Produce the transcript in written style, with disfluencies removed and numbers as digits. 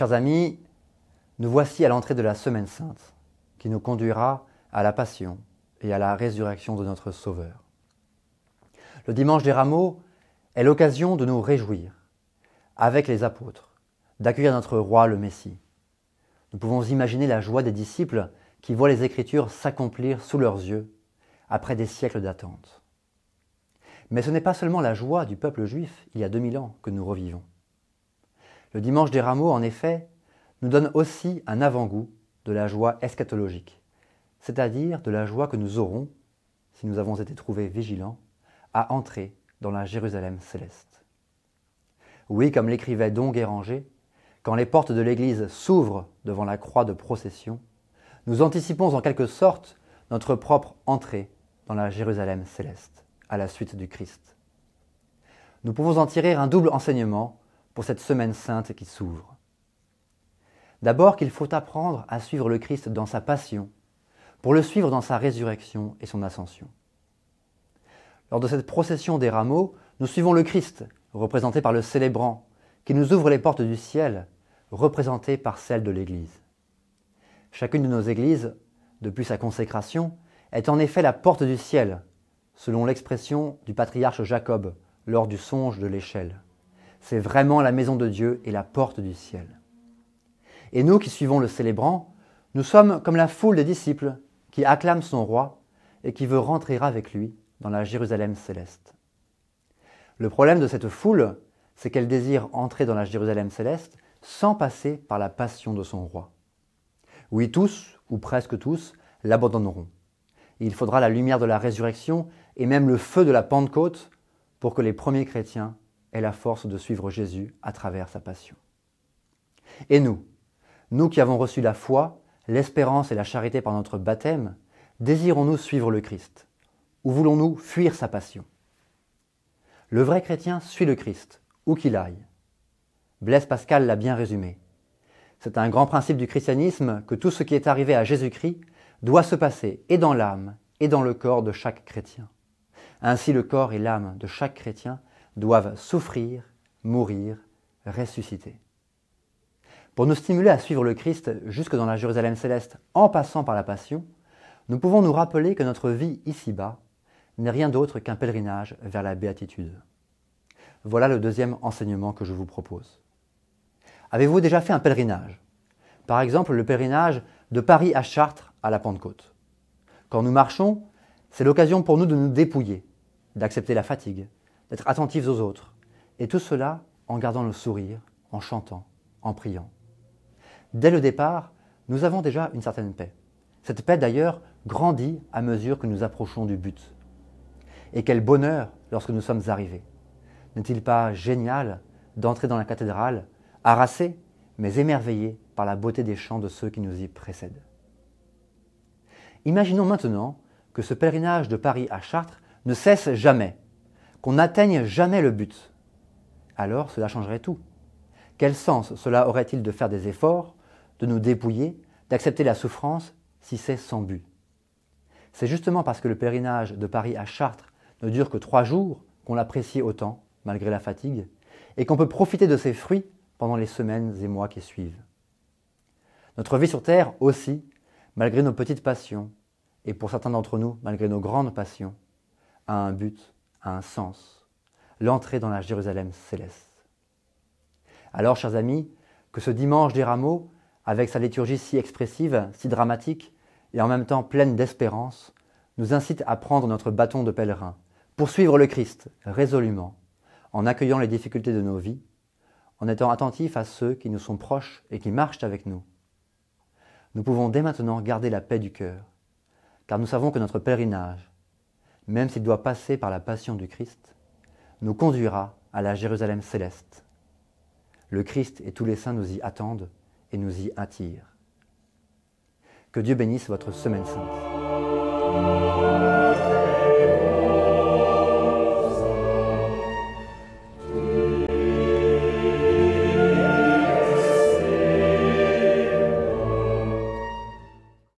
Chers amis, nous voici à l'entrée de la Semaine Sainte, qui nous conduira à la Passion et à la résurrection de notre Sauveur. Le dimanche des Rameaux est l'occasion de nous réjouir, avec les apôtres, d'accueillir notre roi le Messie. Nous pouvons imaginer la joie des disciples qui voient les Écritures s'accomplir sous leurs yeux, après des siècles d'attente. Mais ce n'est pas seulement la joie du peuple juif il y a 2000 ans que nous revivons. Le dimanche des Rameaux, en effet, nous donne aussi un avant-goût de la joie eschatologique, c'est-à-dire de la joie que nous aurons, si nous avons été trouvés vigilants, à entrer dans la Jérusalem céleste. Oui, comme l'écrivait Don Guéranger, quand les portes de l'Église s'ouvrent devant la croix de procession, nous anticipons en quelque sorte notre propre entrée dans la Jérusalem céleste, à la suite du Christ. Nous pouvons en tirer un double enseignement pour cette semaine sainte qui s'ouvre. D'abord qu'il faut apprendre à suivre le Christ dans sa passion, pour le suivre dans sa résurrection et son ascension. Lors de cette procession des rameaux, nous suivons le Christ, représenté par le célébrant, qui nous ouvre les portes du ciel, représentées par celles de l'Église. Chacune de nos églises, depuis sa consécration, est en effet la porte du ciel, selon l'expression du patriarche Jacob lors du songe de l'échelle. C'est vraiment la maison de Dieu et la porte du ciel. Et nous qui suivons le célébrant, nous sommes comme la foule des disciples qui acclament son roi et qui veut rentrer avec lui dans la Jérusalem céleste. Le problème de cette foule, c'est qu'elle désire entrer dans la Jérusalem céleste sans passer par la passion de son roi. Oui, tous, ou presque tous, l'abandonneront. Il faudra la lumière de la résurrection et même le feu de la Pentecôte pour que les premiers chrétiens aient la force de suivre Jésus à travers sa passion. Et nous qui avons reçu la foi, l'espérance et la charité par notre baptême, désirons-nous suivre le Christ? Ou voulons-nous fuir sa passion? Le vrai chrétien suit le Christ, où qu'il aille. Blaise Pascal l'a bien résumé. C'est un grand principe du christianisme que tout ce qui est arrivé à Jésus-Christ doit se passer et dans l'âme et dans le corps de chaque chrétien. Ainsi le corps et l'âme de chaque chrétien doivent souffrir, mourir, ressusciter. Pour nous stimuler à suivre le Christ jusque dans la Jérusalem céleste en passant par la passion, nous pouvons nous rappeler que notre vie ici-bas n'est rien d'autre qu'un pèlerinage vers la béatitude. Voilà le deuxième enseignement que je vous propose. Avez-vous déjà fait un pèlerinage? Par exemple, le pèlerinage de Paris à Chartres à la Pentecôte. Quand nous marchons, c'est l'occasion pour nous de nous dépouiller, d'accepter la fatigue, d'être attentifs aux autres, et tout cela en gardant le sourire, en chantant, en priant. Dès le départ, nous avons déjà une certaine paix. Cette paix d'ailleurs grandit à mesure que nous approchons du but. Et quel bonheur lorsque nous sommes arrivés! N'est-il pas génial d'entrer dans la cathédrale, harassés, mais émerveillés par la beauté des chants de ceux qui nous y précèdent? Imaginons maintenant que ce pèlerinage de Paris à Chartres ne cesse jamais, qu'on n'atteigne jamais le but. Alors cela changerait tout. Quel sens cela aurait-il de faire des efforts, de nous dépouiller, d'accepter la souffrance si c'est sans but? C'est justement parce que le pèlerinage de Paris à Chartres ne dure que 3 jours qu'on l'apprécie autant, malgré la fatigue, et qu'on peut profiter de ses fruits pendant les semaines et mois qui suivent. Notre vie sur Terre aussi, malgré nos petites passions, et pour certains d'entre nous, malgré nos grandes passions, a un but, a un sens, l'entrée dans la Jérusalem céleste. Alors, chers amis, que ce dimanche des Rameaux, avec sa liturgie si expressive, si dramatique, et en même temps pleine d'espérance, nous incite à prendre notre bâton de pèlerin, pour suivre le Christ résolument, en accueillant les difficultés de nos vies, en étant attentifs à ceux qui nous sont proches et qui marchent avec nous. Nous pouvons dès maintenant garder la paix du cœur, car nous savons que notre pèlerinage, même s'il doit passer par la passion du Christ, nous conduira à la Jérusalem céleste. Le Christ et tous les saints nous y attendent et nous y attirent. Que Dieu bénisse votre semaine sainte.